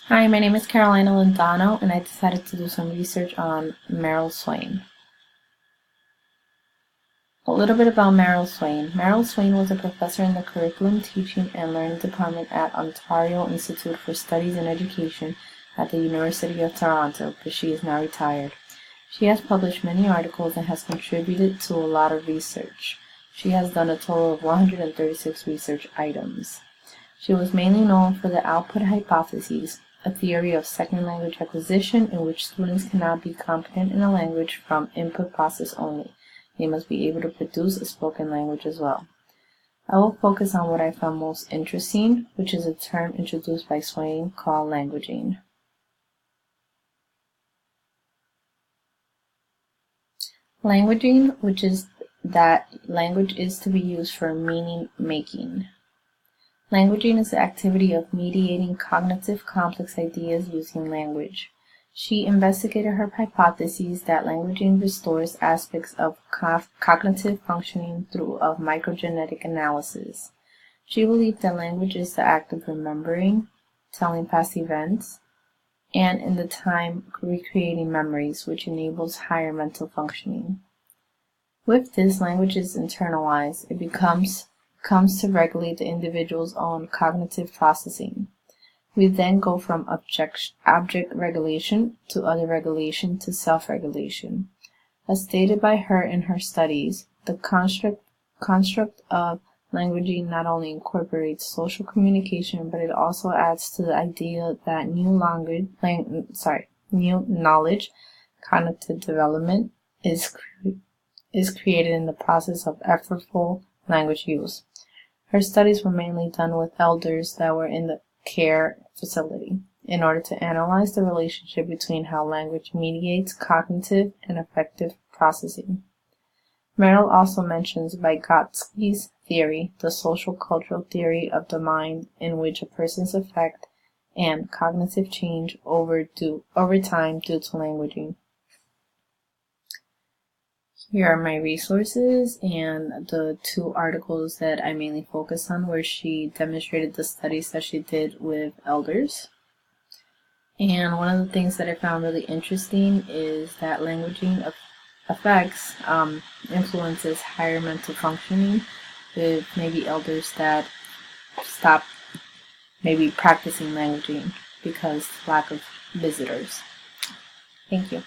Hi, my name is Carolina Londono, and I decided to do some research on Meryl Swain. A little bit about Meryl Swain. Meryl Swain was a professor in the Curriculum, Teaching, and Learning Department at Ontario Institute for Studies in Education at the University of Toronto, but she is now retired. She has published many articles and has contributed to a lot of research. She has done a total of 136 research items. She was mainly known for the output hypothesis, a theory of second language acquisition in which students cannot be competent in a language from input process only. They must be able to produce a spoken language as well. I will focus on what I found most interesting, which is a term introduced by Swain called languaging. Languaging, which is that language is to be used for meaning making. Languaging is the activity of mediating cognitive complex ideas using language. She investigated her hypothesis that languaging restores aspects of cognitive functioning through a microgenetic analysis. She believed that language is the act of remembering, telling past events, and in the time recreating memories, which enables higher mental functioning. With this, language is internalized. It comes to regulate the individual's own cognitive processing. We then go from object regulation to other regulation to self-regulation. As stated by her in her studies, the construct of languaging not only incorporates social communication, but it also adds to the idea that new knowledge, cognitive development is created in the process of effortful language use. Her studies were mainly done with elders that were in the care facility in order to analyze the relationship between how language mediates cognitive and affective processing. Merrill also mentions Vygotsky's theory, the social cultural theory of the mind, in which a person's affect and cognitive change over time due to languaging. Here are my resources and the two articles that I mainly focused on where she demonstrated the studies that she did with elders. And one of the things that I found really interesting is that languaging affects influences higher mental functioning with maybe elders that stop maybe practicing languaging because lack of visitors. Thank you.